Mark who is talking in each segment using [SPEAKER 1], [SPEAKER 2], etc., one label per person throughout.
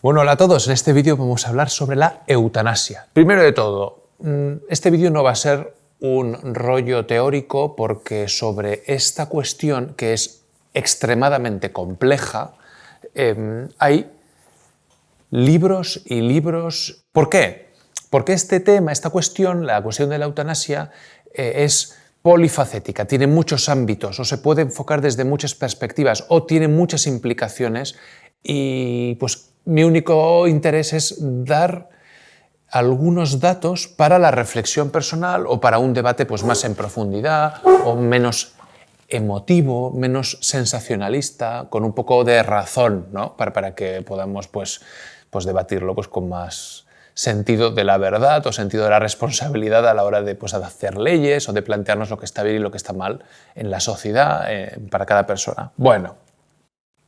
[SPEAKER 1] Bueno, hola a todos. En este vídeo vamos a hablar sobre la eutanasia. Primero de todo, este vídeo no va a ser un rollo teórico porque sobre esta cuestión, que es extremadamente compleja, hay libros y libros. ¿Por qué? Porque este tema, esta cuestión, la cuestión de la eutanasia, es polifacética, tiene muchos ámbitos o se puede enfocar desde muchas perspectivas o tiene muchas implicaciones y pues mi único interés es dar algunos datos para la reflexión personal o para un debate pues, más en profundidad o menos emotivo, menos sensacionalista, con un poco de razón, ¿no? para que podamos pues debatirlo pues, con más sentido de la verdad o sentido de la responsabilidad a la hora de, pues, de hacer leyes o de plantearnos lo que está bien y lo que está mal en la sociedad para cada persona. Bueno,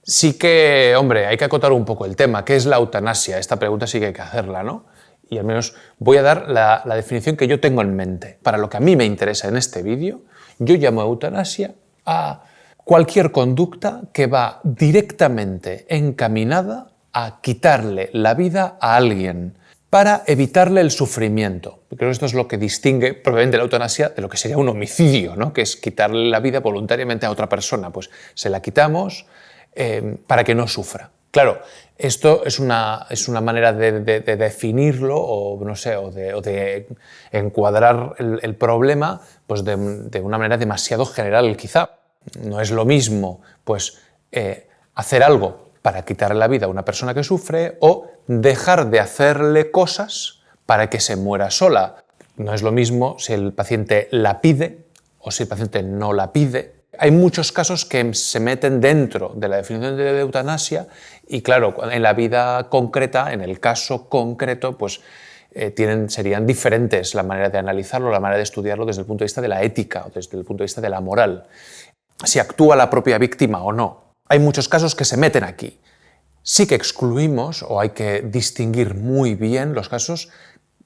[SPEAKER 1] sí que, hombre, hay que acotar un poco el tema. ¿Qué es la eutanasia? Esta pregunta sí que hay que hacerla, ¿no? Y al menos voy a dar la definición que yo tengo en mente. Para lo que a mí me interesa en este vídeo, yo llamo eutanasia a cualquier conducta que va directamente encaminada a quitarle la vida a alguien para evitarle el sufrimiento. Creo que esto es lo que distingue probablemente la eutanasia de lo que sería un homicidio, ¿no? Que es quitarle la vida voluntariamente a otra persona. Pues se la quitamos para que no sufra. Claro, esto es una manera de definirlo o, no sé, o de encuadrar el problema pues de una manera demasiado general, quizá. No es lo mismo pues, hacer algo para quitarle la vida a una persona que sufre o dejar de hacerle cosas para que se muera sola. No es lo mismo si el paciente la pide o si el paciente no la pide. Hay muchos casos que se meten dentro de la definición de eutanasia y, claro, en la vida concreta, en el caso concreto, pues serían diferentes la manera de analizarlo, la manera de estudiarlo desde el punto de vista de la ética o desde el punto de vista de la moral. Si actúa la propia víctima o no. Hay muchos casos que se meten aquí. Sí que excluimos, o hay que distinguir muy bien los casos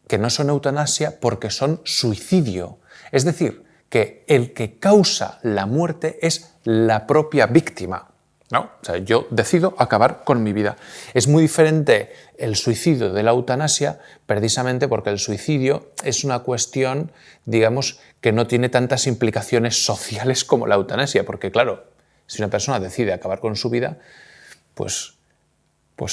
[SPEAKER 1] que no son eutanasia porque son suicidio. Es decir, que el que causa la muerte es la propia víctima, ¿no? O sea, yo decido acabar con mi vida. Es muy diferente el suicidio de la eutanasia precisamente porque el suicidio es una cuestión, digamos, que no tiene tantas implicaciones sociales como la eutanasia, porque claro, si una persona decide acabar con su vida, pues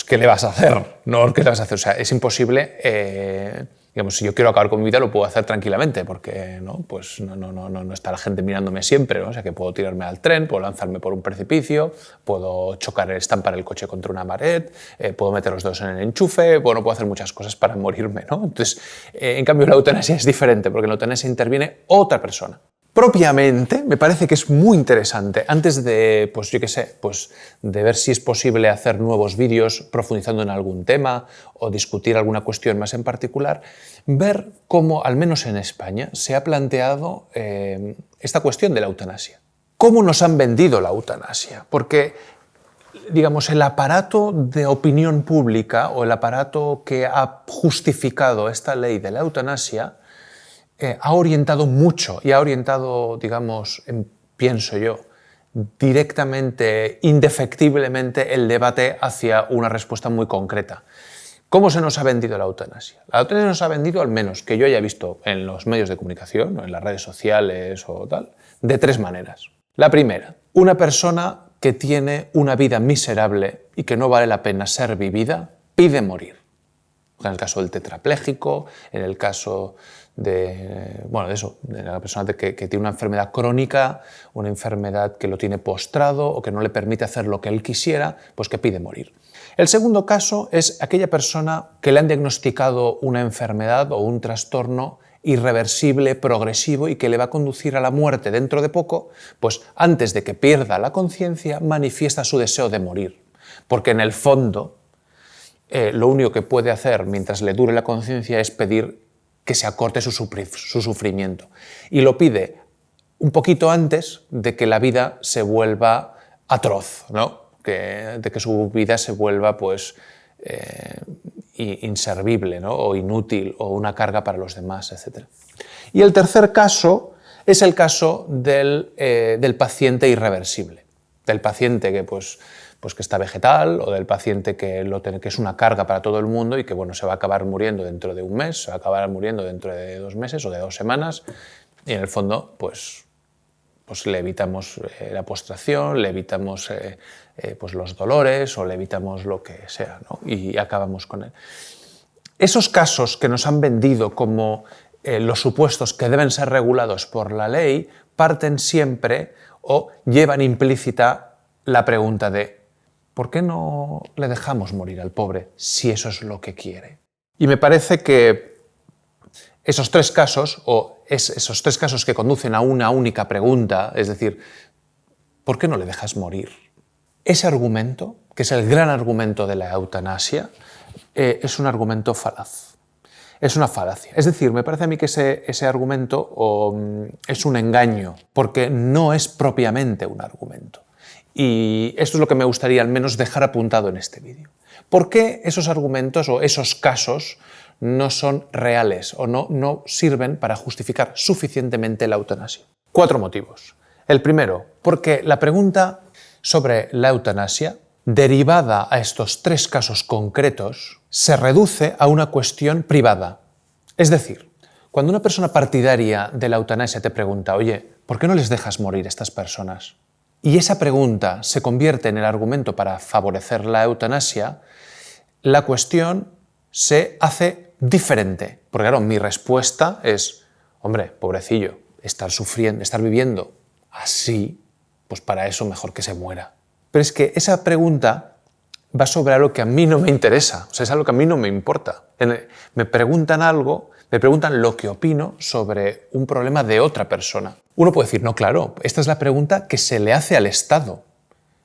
[SPEAKER 1] ¿qué le vas a hacer? No, ¿qué le vas a hacer? O sea, es imposible. Digamos, si yo quiero acabar con mi vida lo puedo hacer tranquilamente porque pues no está la gente mirándome siempre, ¿no? O sea que puedo tirarme al tren, puedo lanzarme por un precipicio, puedo estampar el coche contra una pared, puedo meter los dedos en el enchufe, bueno, puedo hacer muchas cosas para morirme, ¿no? Entonces, en cambio la eutanasia es diferente porque en la eutanasia interviene otra persona. Propiamente, me parece que es muy interesante, antes de, pues yo qué sé, pues de ver si es posible hacer nuevos vídeos profundizando en algún tema o discutir alguna cuestión más en particular, ver cómo, al menos en España, se ha planteado esta cuestión de la eutanasia. ¿Cómo nos han vendido la eutanasia? Porque, digamos, el aparato de opinión pública o el aparato que ha justificado esta ley de la eutanasia ha orientado mucho y ha orientado, digamos, pienso yo, directamente, indefectiblemente el debate hacia una respuesta muy concreta. ¿Cómo se nos ha vendido la eutanasia? La eutanasia nos ha vendido, al menos que yo haya visto en los medios de comunicación o en las redes sociales o tal, de tres maneras. La primera, una persona que tiene una vida miserable y que no vale la pena ser vivida, pide morir. En el caso del tetrapléjico, en el caso de la persona que tiene una enfermedad crónica, una enfermedad que lo tiene postrado o que no le permite hacer lo que él quisiera, pues que pide morir. El segundo caso es aquella persona que le han diagnosticado una enfermedad o un trastorno irreversible, progresivo y que le va a conducir a la muerte dentro de poco, pues antes de que pierda la conciencia manifiesta su deseo de morir. Porque en el fondo lo único que puede hacer mientras le dure la conciencia es pedir que se acorte su sufrimiento. Y lo pide un poquito antes de que la vida se vuelva atroz, ¿no? De que su vida se vuelva pues, inservible, ¿no? O inútil o una carga para los demás, etc. Y el tercer caso es el caso del paciente irreversible, del paciente que pues, pues que está vegetal o del paciente que es una carga para todo el mundo y que bueno, se va a acabar muriendo dentro de un mes, se va a acabar muriendo dentro de 2 meses o de 2 semanas y en el fondo pues le evitamos la postración, le evitamos pues los dolores o le evitamos lo que sea, ¿no? Y acabamos con él. Esos casos que nos han vendido como los supuestos que deben ser regulados por la ley parten siempre o llevan implícita la pregunta de ¿por qué no le dejamos morir al pobre si eso es lo que quiere? Y me parece que esos 3 casos, o esos 3 casos que conducen a una única pregunta, es decir, ¿por qué no le dejas morir? Ese argumento, que es el gran argumento de la eutanasia, es un argumento falaz. Es una falacia. Es decir, me parece a mí que ese argumento es un engaño, porque no es propiamente un argumento. Y esto es lo que me gustaría al menos dejar apuntado en este vídeo. ¿Por qué esos argumentos o esos casos no son reales o no sirven para justificar suficientemente la eutanasia? 4 motivos. El primero, porque la pregunta sobre la eutanasia, derivada a estos 3 casos concretos, se reduce a una cuestión privada. Es decir, cuando una persona partidaria de la eutanasia te pregunta, oye, ¿por qué no les dejas morir a estas personas? Y esa pregunta se convierte en el argumento para favorecer la eutanasia, la cuestión se hace diferente. Porque claro, mi respuesta es, hombre, pobrecillo, estar sufriendo, estar viviendo así, pues para eso mejor que se muera. Pero es que esa pregunta va sobre algo que a mí no me interesa, o sea, es algo que a mí no me importa. Me preguntan algo, me preguntan lo que opino sobre un problema de otra persona. Uno puede decir, no, claro, esta es la pregunta que se le hace al Estado.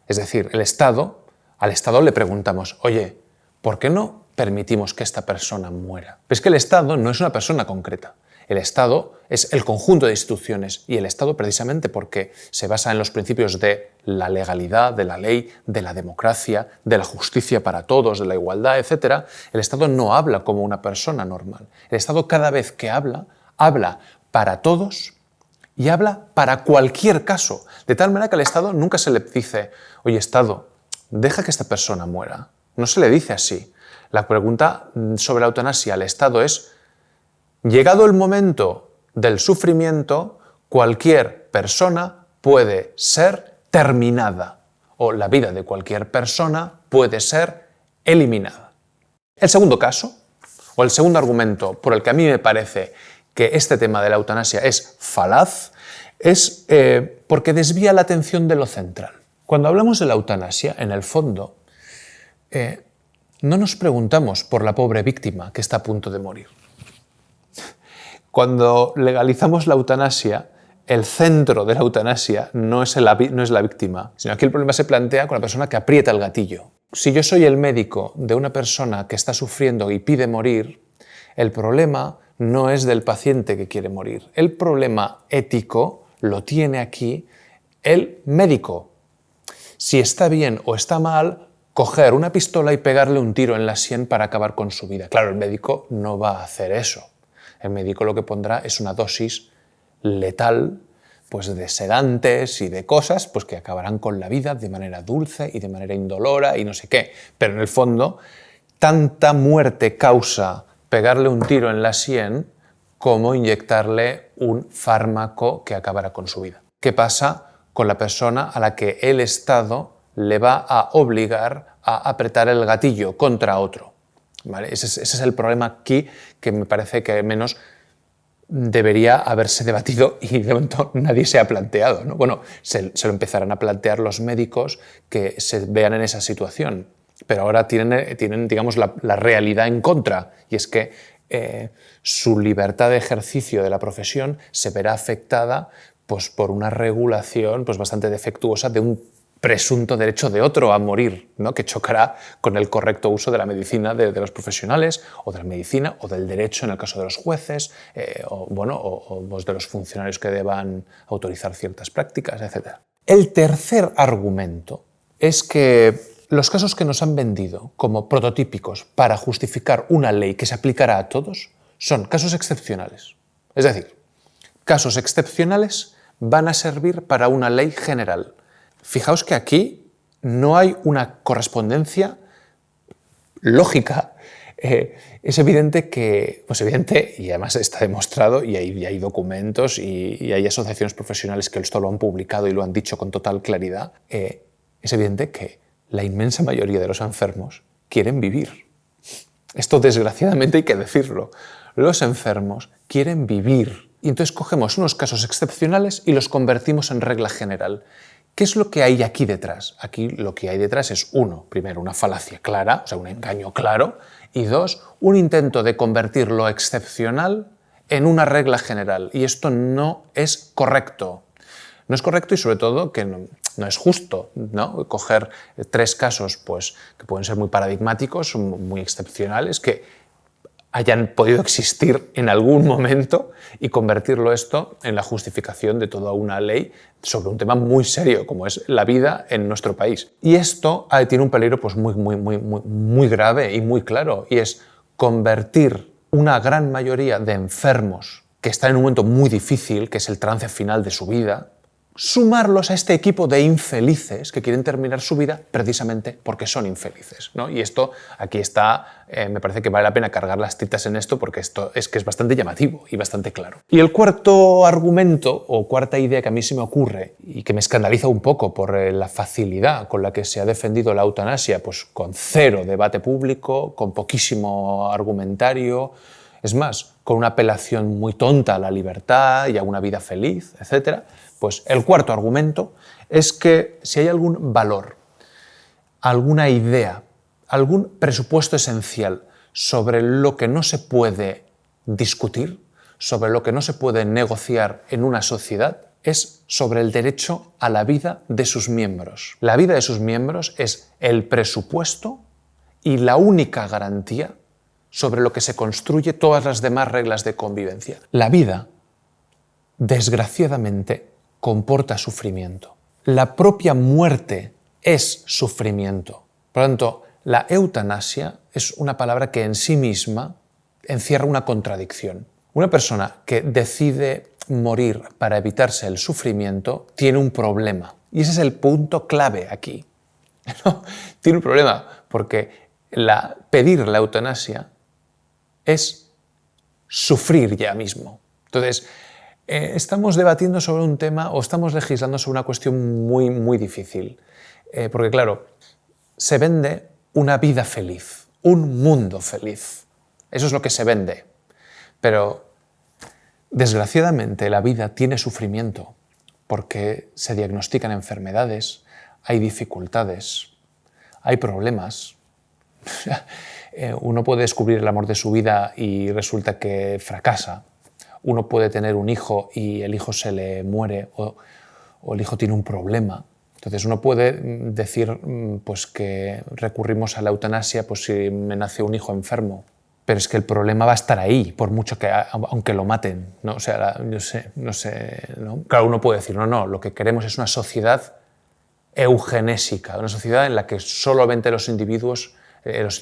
[SPEAKER 1] Es decir, al Estado le preguntamos, oye, ¿por qué no permitimos que esta persona muera? Pero es que el Estado no es una persona concreta. El Estado es el conjunto de instituciones y el Estado precisamente porque se basa en los principios de la legalidad, de la ley, de la democracia, de la justicia para todos, de la igualdad, etc. El Estado no habla como una persona normal. El Estado cada vez que habla, habla para todos y habla para cualquier caso. De tal manera que al Estado nunca se le dice, oye Estado, deja que esta persona muera. No se le dice así. La pregunta sobre la eutanasia al Estado es, llegado el momento del sufrimiento, cualquier persona puede ser terminada o la vida de cualquier persona puede ser eliminada. El segundo caso, o el segundo argumento por el que a mí me parece que este tema de la eutanasia es falaz, es porque desvía la atención de lo central. Cuando hablamos de la eutanasia, en el fondo, no nos preguntamos por la pobre víctima que está a punto de morir. Cuando legalizamos la eutanasia, el centro de la eutanasia no es la víctima, sino aquí el problema se plantea con la persona que aprieta el gatillo. Si yo soy el médico de una persona que está sufriendo y pide morir, el problema no es del paciente que quiere morir. El problema ético lo tiene aquí el médico. Si está bien o está mal, coger una pistola y pegarle un tiro en la sien para acabar con su vida. Claro, el médico no va a hacer eso. El médico lo que pondrá es una dosis letal pues de sedantes y de cosas pues que acabarán con la vida de manera dulce y de manera indolora y no sé qué. Pero en el fondo, tanta muerte causa pegarle un tiro en la sien como inyectarle un fármaco que acabará con su vida. ¿Qué pasa con la persona a la que el Estado le va a obligar a apretar el gatillo contra otro? ¿Vale? Ese es el problema aquí que me parece que al menos debería haberse debatido y de momento nadie se ha planteado, ¿no? Bueno, se lo empezarán a plantear los médicos que se vean en esa situación, pero ahora tienen digamos, la realidad en contra y es que su libertad de ejercicio de la profesión se verá afectada pues, por una regulación pues, bastante defectuosa de un presunto derecho de otro a morir, ¿no? Que chocará con el correcto uso de la medicina de los profesionales o de la medicina o del derecho en el caso de los jueces o de los funcionarios que deban autorizar ciertas prácticas, etc. El tercer argumento es que los casos que nos han vendido como prototípicos para justificar una ley que se aplicará a todos son casos excepcionales. Es decir, casos excepcionales van a servir para una ley general. Fijaos que aquí no hay una correspondencia lógica. Es evidente que, pues evidente, y además está demostrado, y hay documentos y hay asociaciones profesionales que esto lo han publicado y lo han dicho con total claridad, es evidente que la inmensa mayoría de los enfermos quieren vivir. Esto desgraciadamente hay que decirlo. Los enfermos quieren vivir. Y entonces cogemos unos casos excepcionales y los convertimos en regla general. ¿Qué es lo que hay aquí detrás? Aquí lo que hay detrás es, primero, una falacia clara, o sea, un engaño claro, y dos, un intento de convertir lo excepcional en una regla general. Y esto no es correcto. No es correcto y sobre todo que no es justo, ¿no? Coger 3 casos pues, que pueden ser muy paradigmáticos, muy excepcionales, que hayan podido existir en algún momento y convertirlo esto en la justificación de toda una ley sobre un tema muy serio como es la vida en nuestro país. Y esto tiene un peligro pues, muy grave y muy claro, y es convertir una gran mayoría de enfermos que están en un momento muy difícil, que es el trance final de su vida, sumarlos a este equipo de infelices que quieren terminar su vida precisamente porque son infelices, ¿no? Y esto, aquí está, me parece que vale la pena cargar las tintas en esto porque esto es que es bastante llamativo y bastante claro. Y el cuarto argumento o cuarta idea que a mí se me ocurre y que me escandaliza un poco por la facilidad con la que se ha defendido la eutanasia, pues con 0 debate público, con poquísimo argumentario, es más, con una apelación muy tonta a la libertad y a una vida feliz, etc. Pues el cuarto argumento es que si hay algún valor, alguna idea, algún presupuesto esencial sobre lo que no se puede discutir, sobre lo que no se puede negociar en una sociedad, es sobre el derecho a la vida de sus miembros. La vida de sus miembros es el presupuesto y la única garantía sobre lo que se construye todas las demás reglas de convivencia. La vida, desgraciadamente, comporta sufrimiento. La propia muerte es sufrimiento. Por lo tanto, la eutanasia es una palabra que en sí misma encierra una contradicción. Una persona que decide morir para evitarse el sufrimiento tiene un problema. Y ese es el punto clave aquí. ¿No? Tiene un problema porque pedir la eutanasia es sufrir ya mismo. Entonces, estamos debatiendo sobre un tema o estamos legislando sobre una cuestión muy difícil. Porque, claro, se vende una vida feliz, un mundo feliz. Eso es lo que se vende. Pero, desgraciadamente, la vida tiene sufrimiento porque se diagnostican enfermedades, hay dificultades, hay problemas. Uno puede descubrir el amor de su vida y resulta que fracasa. Uno puede tener un hijo y el hijo se le muere o el hijo tiene un problema. Entonces uno puede decir pues, que recurrimos a la eutanasia pues, si me nace un hijo enfermo. Pero es que el problema va a estar ahí, por mucho que, aunque lo maten, ¿no? O sea, no sé, ¿no? Claro, uno puede decir, no, lo que queremos es una sociedad eugenésica, una sociedad en la que solamente los individuos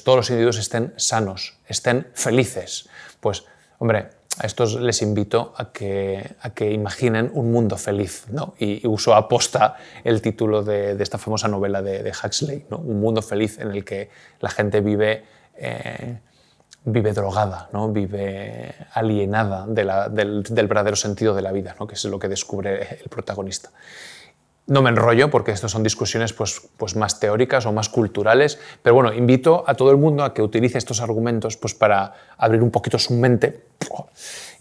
[SPEAKER 1] todos los individuos estén sanos, estén felices. Pues, hombre, a estos les invito a que imaginen un mundo feliz, ¿no? Y uso aposta el título de esta famosa novela de Huxley, ¿no? Un mundo feliz en el que la gente vive drogada, ¿no? Vive alienada del verdadero sentido de la vida, ¿no? Que es lo que descubre el protagonista. No me enrollo porque estas son discusiones pues más teóricas o más culturales, pero bueno, invito a todo el mundo a que utilice estos argumentos pues para abrir un poquito su mente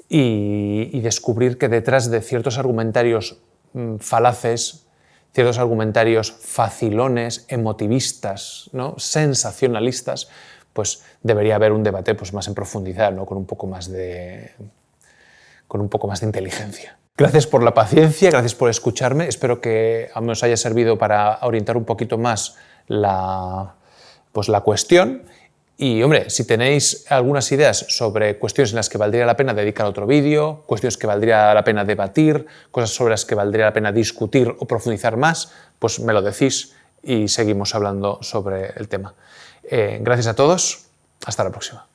[SPEAKER 1] y descubrir que detrás de ciertos argumentarios falaces, ciertos argumentarios facilones, emotivistas, ¿no? Sensacionalistas, pues debería haber un debate pues más en profundidad, ¿no? con un poco más de inteligencia. Gracias por la paciencia, gracias por escucharme. Espero que os haya servido para orientar un poquito más la cuestión. Y, hombre, si tenéis algunas ideas sobre cuestiones en las que valdría la pena dedicar otro vídeo, cuestiones que valdría la pena debatir, cosas sobre las que valdría la pena discutir o profundizar más, pues me lo decís y seguimos hablando sobre el tema. Gracias a todos. Hasta la próxima.